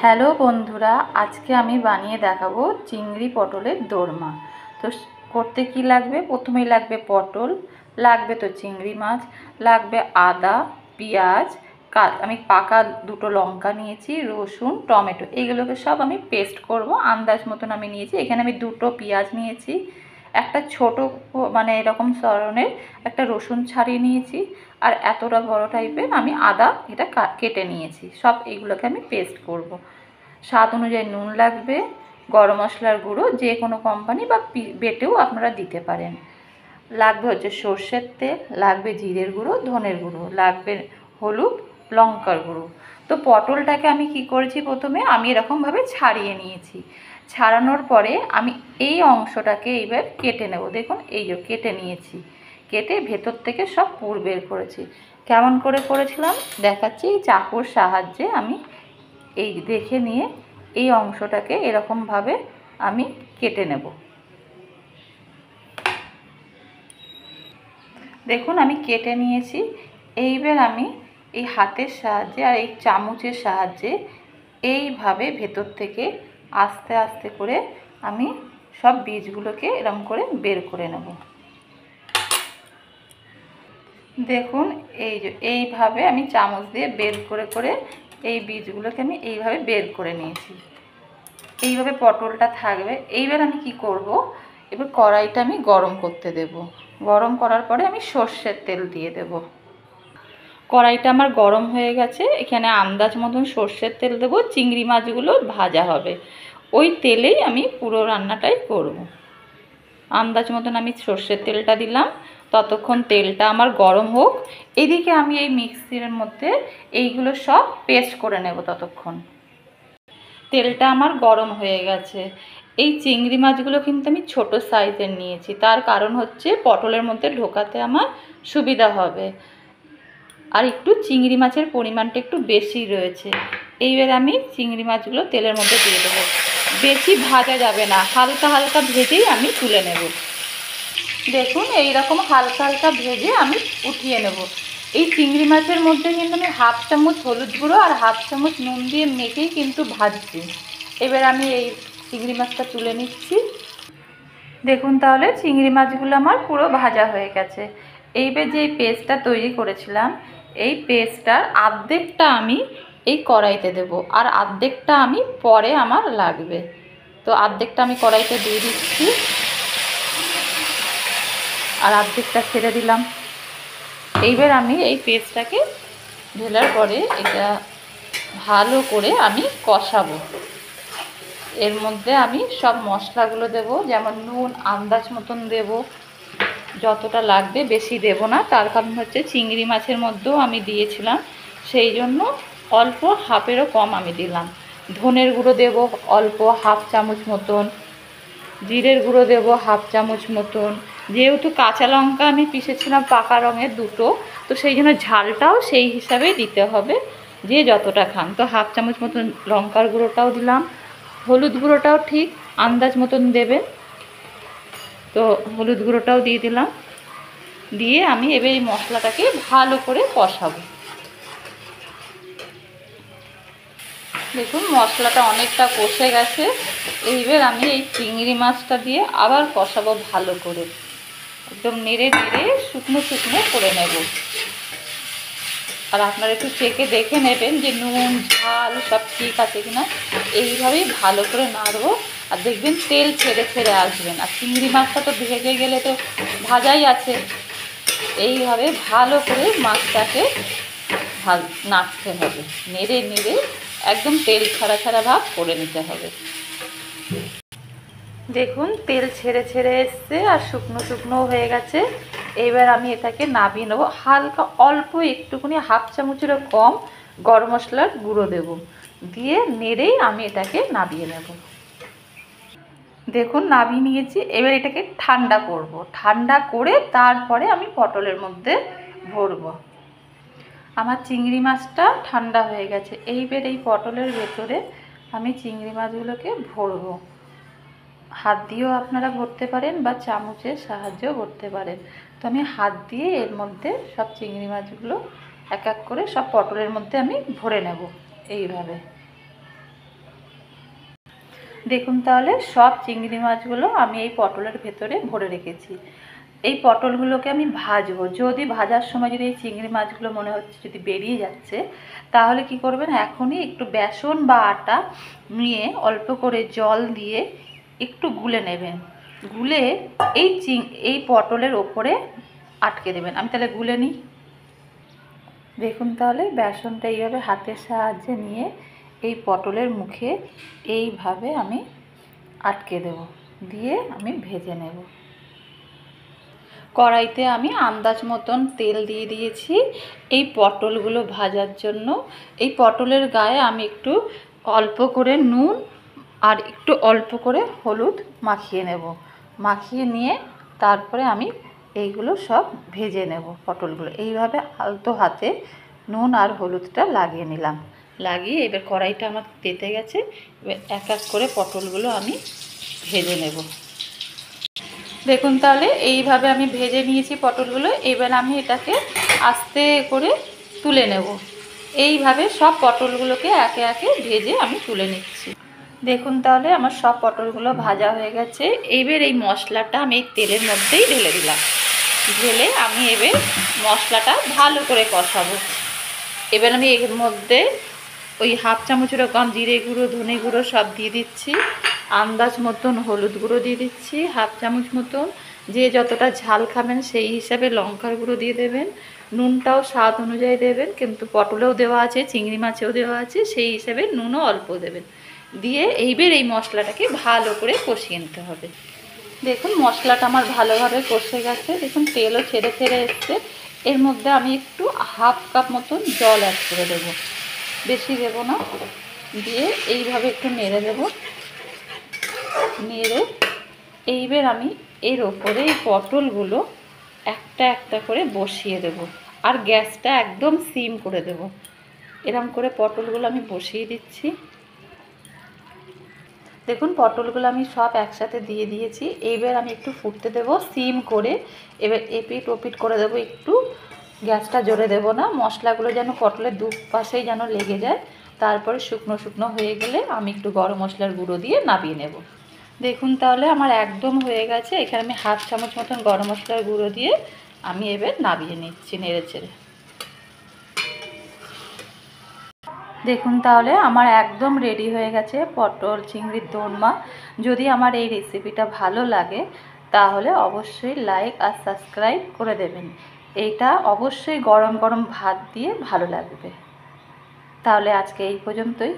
Hello বন্ধুরা, আজকে আমি বানিয়ে দেখাবো চিংড়ি পটলের দোরমা। তো করতে কি লাগবে? প্রথমেই লাগবে পটল, লাগবে তো চিংড়ি মাছ, লাগবে আদা, পেঁয়াজ, আমি পাকা দুটো লঙ্কা নিয়েছি, রসুন, টমেটো, এগুলোকে সব আমি পেস্ট করব। আন্দাজ মতন আমি নিয়েছি। এখানে আমি দুটো পেঁয়াজ নিয়েছি, একটা ছোট মানে এরকম ধরনের একটা রসুন ছাড়িয়ে নিয়েছি, আর এতটা বড় টাইপের আমি আদা এটা কেটে নিয়েছি। সব এগুলোকে আমি পেস্ট করব। স্বাদ অনুযায়ী নুন লাগবে, গরম মশলার গুঁড়ো যে কোনো কোম্পানি বা বেটেও আপনারা দিতে পারেন, লাগবে হচ্ছে সর্ষের তেল, লাগবে জিরের গুঁড়ো, ধনের গুঁড়ো, লাগবে হলুদ, লঙ্কার গুঁড়ো। তো পটলটাকে আমি কি করেছি, প্রথমে আমি এরকমভাবে ছাড়িয়ে নিয়েছি। ছাড়ানোর পরে আমি এই অংশটাকে এবার কেটে নেব। দেখুন এই যে কেটে নিয়েছি, কেটে ভেতর থেকে সব পুর বের করেছি। কেমন করে করেছিলাম দেখাচ্ছি। চাকুর সাহায্যে আমি এই দেখে নিয়ে এই অংশটাকে এরকমভাবে আমি কেটে নেব। দেখুন আমি কেটে নিয়েছি। এইবার আমি এই হাতের সাহায্যে আর এই চামচের সাহায্যে এইভাবে ভেতর থেকে আস্তে আস্তে করে আমি সব বীজগুলোকে এরকম করে বের করে নেব। দেখুন এই যে এইভাবে আমি চামচ দিয়ে বের করে করে এই বীজগুলোকে আমি এইভাবে বের করে নিয়েছি। এইভাবে পটলটা থাকবে। এইবার আমি কি করব, এবার কড়াইটা আমি গরম করতে দেব। গরম করার পরে আমি সর্ষের তেল দিয়ে দেব। কড়াইটা আমার গরম হয়ে গেছে। এখানে আন্দাজ মতন সর্ষের তেল দেবো। চিংড়ি মাছগুলো ভাজা হবে, ওই তেলেই আমি পুরো রান্নাটাই করব। আন্দাজ মতন আমি সর্ষের তেলটা দিলাম। ততক্ষণ তেলটা আমার গরম হোক। এদিকে আমি এই মিক্সির মধ্যে এইগুলো সব পেস্ট করে নেব। ততক্ষণ তেলটা আমার গরম হয়ে গেছে। এই চিংড়ি মাছগুলো কিন্তু আমি ছোট সাইজের নিয়েছি, তার কারণ হচ্ছে পটলের মধ্যে ঢোকাতে আমার সুবিধা হবে, আর একটু চিংড়ি মাছের পরিমাণটা একটু বেশি রয়েছে। এইবার আমি চিংড়ি মাছগুলো তেলের মধ্যে দিয়ে দেবো। বেশি ভাজা যাবে না, হালকা হালকা ভেজেই আমি তুলে নেব। দেখুন এইরকম হালকা হালকা ভেজে আমি উঠিয়ে নেব। এই চিংড়ি মাছের মধ্যে কিন্তু আমি হাফ চামচ হলুদ গুঁড়ো আর হাফ চামচ নুন দিয়ে মেখেই কিন্তু ভাজছি। এবার আমি এই চিংড়ি মাছটা তুলে নিচ্ছি। দেখুন তাহলে চিংড়ি মাছগুলো আমার পুরো ভাজা হয়ে গেছে। এইবার যে পেস্টটা তৈরি করেছিলাম, এই পেস্টটার অর্ধেকটা আমি এই কড়াইতে দেব, আর অর্ধেকটা আমি পরে আমার লাগবে। তো অর্ধেকটা আমি কড়াইতে দিয়ে দিচ্ছি, আর অর্ধেকটা ছেড়ে দিলাম। এইবার আমি এই পেস্টটাকে ঢেলার পরে এটা ভালো করে আমি কষাবো। এর মধ্যে আমি সব মশলাগুলো দেব, যেমন নুন আন্দাজ মতন দেব, যতটা লাগবে বেশি দেব না। তার কারণ হচ্ছে চিংড়ি মাছের মধ্যেও আমি দিয়েছিলাম, সেই জন্য অল্প হাফেরও কম আমি দিলাম। ধনের গুঁড়ো দেব অল্প হাফ চামচ মতন, জিরের গুঁড়ো দেব হাফ চামচ মতন। যেহেতু কাঁচা লঙ্কা আমি পিষেছিলাম পাকা রঙের দুটো, তো সেই জন্য ঝালটাও সেই হিসাবেই দিতে হবে, যে যতটা খান। তো হাফ চামচ মতন লঙ্কার গুঁড়োটাও দিলাম। হলুদ গুঁড়োটাও ঠিক আন্দাজ মতন দেবেন। তো হলুদ গুঁড়োটাও দিয়ে দিলাম। দিয়ে আমি এবার এই মশলাটাকে ভালো করে কষাবো। দেখুন মশলাটা অনেকটা কষে গেছে। এইবার আমি এই চিংড়ি মাছটা দিয়ে আবার কষাবো ভালো করে, একদম নেড়ে নেড়ে শুকনো শুকনো করে নেব। আর আপনারা একটু চেখে দেখে নেবেন যে নুন ঝাল সব ঠিক আছে কিনা। এইভাবেই ভালো করে নাড়বো, আর দেখবেন তেল ছেড়ে ছেড়ে আসবেন। আর চিংড়ি মাছটা তো ভেজে গেলে তো ভাজাই আছে। এইভাবে ভালো করে মাছটাকে নাড়তে হবে, নেড়ে নেড়ে একদম তেল ছাড়া ছাড়া ভাব করে নিতে হবে। দেখুন তেল ছেড়ে ছেড়ে এসছে আর শুকনো শুকনো হয়ে গেছে। এইবার আমি এটাকে নামিয়ে নেবো। হালকা অল্প একটুখানি হাফ চামচেরও কম গরম মশলার গুঁড়ো দেব, দিয়ে নেড়েই আমি এটাকে নামিয়ে নেব। দেখুন নামিয়ে নিয়েছি। এবার এটাকে ঠান্ডা করব। ঠান্ডা করে তারপরে আমি পটলের মধ্যে ভরবো। আমার চিংড়ি মাছটা ঠান্ডা হয়ে গেছে। এইবার এই পটলের ভেতরে আমি চিংড়ি মাছগুলোকে ভরবো। হাত দিয়েও আপনারা ভরতে পারেন বা চামচের সাহায্যেও ভরতে পারেন। তো আমি হাত দিয়ে এর মধ্যে সব চিংড়ি মাছগুলো এক এক করে সব পটলের মধ্যে আমি ভরে নেব এইভাবে। দেখুন তাহলে সব চিংড়ি মাছগুলো আমি এই পটলের ভেতরে ভরে রেখেছি। এই পটলগুলোকে আমি ভাজবো। যদি ভাজার সময় যদি এই চিংড়ি মাছগুলো মনে হচ্ছে যদি বেরিয়ে যাচ্ছে, তাহলে কি করবেন, এখনই একটু বেসন বা আটা নিয়ে অল্প করে জল দিয়ে একটু গুলে নেবেন। গুলে এই পটলের ওপরে আটকে দেবেন। আমি তাহলে গুলে নিই। দেখুন তাহলে বেসনটা এইভাবে হাতের সাহায্যে নিয়ে এই পটলের মুখে এইভাবে আমি আটকে দেব, দিয়ে আমি ভেজে নেব। কড়াইতে আমি আন্দাজ মতন তেল দিয়ে দিয়েছি এই পটলগুলো ভাজার জন্য। এই পটলের গায়ে আমি একটু অল্প করে নুন আর একটু অল্প করে হলুদ মাখিয়ে নেব। মাখিয়ে নিয়ে তারপরে আমি এইগুলো সব ভেজে নেব। পটলগুলো এইভাবে আলতো হাতে নুন আর হলুদটা লাগিয়ে নিলাম। লাগিয়ে এবার কড়াইটা আমার তেতে গেছে। এবার এক এক করে পটলগুলো আমি ভেজে নেব। দেখুন তাহলে এইভাবে আমি ভেজে নিয়েছি পটলগুলো। এবার আমি এটাকে আস্তে করে তুলে নেব। এইভাবে সব পটলগুলোকে একে একে ভেজে আমি তুলে নিচ্ছি। দেখুন তাহলে আমার সব পটলগুলো ভাজা হয়ে গেছে। এইবার এই মশলাটা আমি এই তেলের মধ্যেই ঢেলে দিলাম। ঢেলে আমি এবার মশলাটা ভালো করে কষাবো। এবার আমি এর মধ্যে ওই হাফ চামচের কম জিরে গুঁড়ো, ধনে গুঁড়ো সব দিয়ে দিচ্ছি। আন্দাজ মতন হলুদ গুঁড়ো দিয়ে দিচ্ছি হাফ চামচ মতন। যে যতটা ঝাল খাবেন সেই হিসাবে লঙ্কার গুঁড়ো দিয়ে দেবেন। নুনটাও স্বাদ অনুযায়ী দেবেন, কিন্তু পটলেও দেওয়া আছে, চিংড়ি মাছেও দেওয়া আছে, সেই হিসাবে নুনও অল্প দেবেন। দিয়ে এইবার এই মশলাটাকে ভালো করে কষিয়ে নিতে হবে। দেখুন মশলাটা আমার ভালোভাবে কষে গেছে। দেখুন তেলও ছেড়ে ছেড়ে এসছে। এর মধ্যে আমি একটু হাফ কাপ মতন জল অ্যাড করে দেবো, বেশি দেব না। দিয়ে এইভাবে একটু নেড়ে দেব। নেড়ে এইবার আমি এর ওপরে এই পটলগুলো একটা একটা করে বসিয়ে দেব। আর গ্যাসটা একদম সিম করে দেব। এরকম করে পটলগুলো আমি বসিয়ে দিচ্ছি। দেখুন পটলগুলো আমি সব একসাথে দিয়ে দিয়েছি। এইবার আমি একটু ফুটতে দেব সিম করে। এবার এপিট ওপিট করে দেবো একটু, গ্যাসটা জোরে দেব না। মশলাগুলো যেন পটলের দুপাশেই যেন লেগে যায়। তারপরে শুকনো শুকনো হয়ে গেলে আমি একটু গরম মশলার গুঁড়ো দিয়ে নামিয়ে নেব। দেখুন তাহলে আমার একদম হয়ে গেছে। এখানে আমি হাফ চামচ মতন গরম মশলার গুঁড়ো দিয়ে আমি এবার নামিয়ে নিচ্ছি নেড়ে চেড়ে। দেখুন তাহলে আমার একদম রেডি হয়ে গেছে পটল চিংড়ির দোরমা। যদি আমার এই রেসিপিটা ভালো লাগে তাহলে অবশ্যই লাইক আর সাবস্ক্রাইব করে দেবেন। এইটা অবশ্যই গরম গরম ভাত দিয়ে ভালো লাগবে। তাহলে আজকে এই পর্যন্তই।